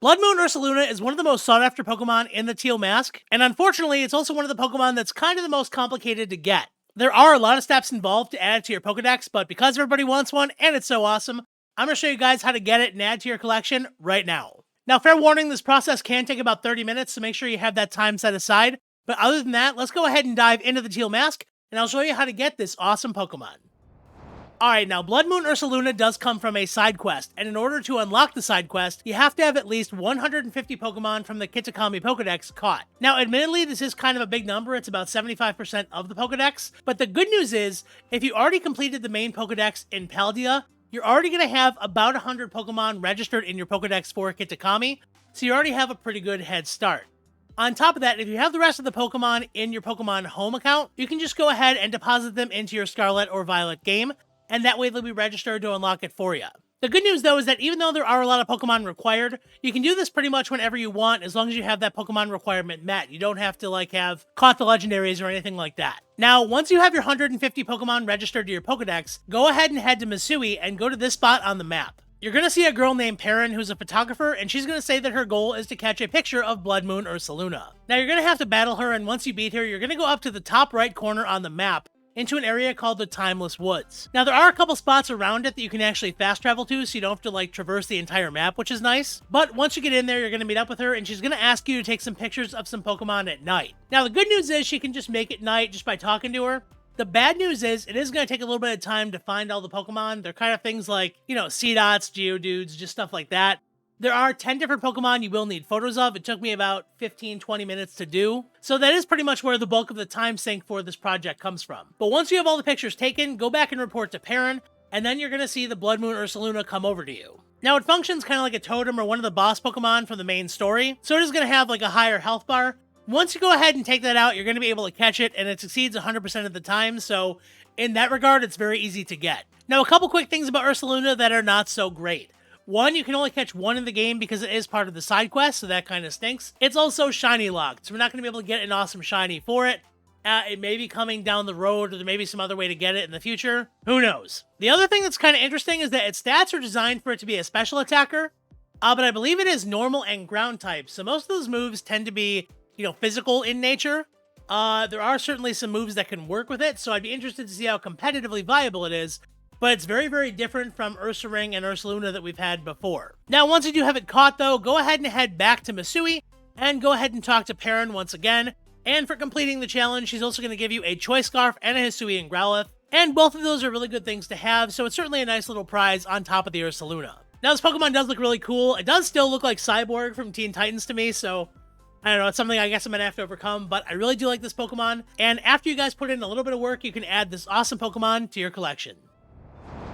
Bloodmoon Ursaluna is one of the most sought after Pokemon in the Teal Mask, and unfortunately, it's also one of the Pokemon that's kind of the most complicated to get. There are a lot of steps involved to add it to your Pokedex, but because everybody wants one and it's so awesome, I'm going to show you guys how to get it and add to your collection right now. Now, fair warning, this process can take about 30 minutes, so make sure you have that time set aside. But other than that, let's go ahead and dive into the Teal Mask, and I'll show you how to get this awesome Pokemon. Alright, now Bloodmoon Ursaluna does come from a side quest, and in order to unlock the side quest, you have to have at least 150 Pokemon from the Kitakami Pokedex caught. Now, admittedly, this is kind of a big number, it's about 75% of the Pokedex, but the good news is, if you already completed the main Pokedex in Paldea, you're already going to have about 100 Pokemon registered in your Pokedex for Kitakami, so you already have a pretty good head start. On top of that, if you have the rest of the Pokemon in your Pokemon Home account, you can just go ahead and deposit them into your Scarlet or Violet game, and that way they'll be registered to unlock it for you. The good news, though, is that even though there are a lot of Pokemon required, you can do this pretty much whenever you want, as long as you have that Pokemon requirement met. You don't have to, have caught the legendaries or anything like that. Now, once you have your 150 Pokemon registered to your Pokedex, go ahead and head to Misui and go to this spot on the map. You're going to see a girl named Perrin who's a photographer, and she's going to say that her goal is to catch a picture of Bloodmoon Ursaluna. Now, you're going to have to battle her, and once you beat her, you're going to go up to the top right corner on the map, into an area called the Timeless Woods. Now, there are a couple spots around it that you can actually fast travel to, so you don't have to, traverse the entire map, which is nice. But once you get in there, you're going to meet up with her, and she's going to ask you to take some pictures of some Pokemon at night. Now, the good news is she can just make it night just by talking to her. The bad news is, it is going to take a little bit of time to find all the Pokemon. They're kind of things like, Seedots, Geodudes, just stuff like that. There are 10 different Pokemon you will need photos of. It took me about 15-20 minutes to do. So that is pretty much where the bulk of the time sink for this project comes from. But once you have all the pictures taken, go back and report to Perrin, and then you're going to see the Bloodmoon Ursaluna come over to you. Now, it functions kind of like a totem or one of the boss Pokemon from the main story, so it is going to have a higher health bar. Once you go ahead and take that out, you're going to be able to catch it, and it succeeds 100% of the time, so in that regard, it's very easy to get. Now, a couple quick things about Ursaluna that are not so great. One, you can only catch one in the game because it is part of the side quest, so that kind of stinks. It's also shiny locked, so we're not going to be able to get an awesome shiny for it. It may be coming down the road, or there may be some other way to get it in the future. Who knows? The other thing that's kind of interesting is that its stats are designed for it to be a special attacker, but I believe it is normal and ground type, so most of those moves tend to be, physical in nature. There are certainly some moves that can work with it, so I'd be interested to see how competitively viable it is. But it's very, very different from Ursaring and Ursaluna that we've had before. Now, once you do have it caught, though, go ahead and head back to Misui, and go ahead and talk to Perrin once again. And for completing the challenge, she's also going to give you a Choice Scarf and a Hisuian Growlithe. And both of those are really good things to have, so it's certainly a nice little prize on top of the Ursaluna. Now, this Pokemon does look really cool. It does still look like Cyborg from Teen Titans to me, so I don't know, it's something I guess I'm going to have to overcome, but I really do like this Pokemon. And after you guys put in a little bit of work, you can add this awesome Pokemon to your collection.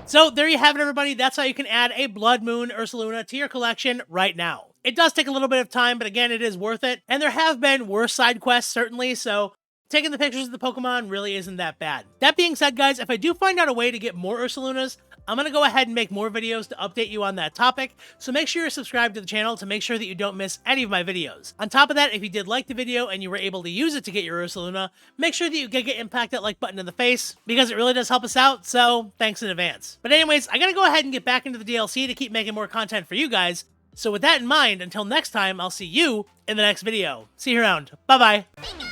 So there you have it, everybody. That's how you can add a Bloodmoon Ursaluna to your collection right now. It does take a little bit of time, but again, it is worth it. And there have been worse side quests, certainly, so taking the pictures of the Pokemon really isn't that bad. That being said, guys, if I do find out a way to get more Ursalunas, I'm going to go ahead and make more videos to update you on that topic, so make sure you're subscribed to the channel to make sure that you don't miss any of my videos. On top of that, if you did like the video and you were able to use it to get your Ursaluna, make sure that you get impact that like button in the face, because it really does help us out, so thanks in advance. But anyways, I gotta go ahead and get back into the DLC to keep making more content for you guys, so with that in mind, until next time, I'll see you in the next video. See you around. Bye-bye.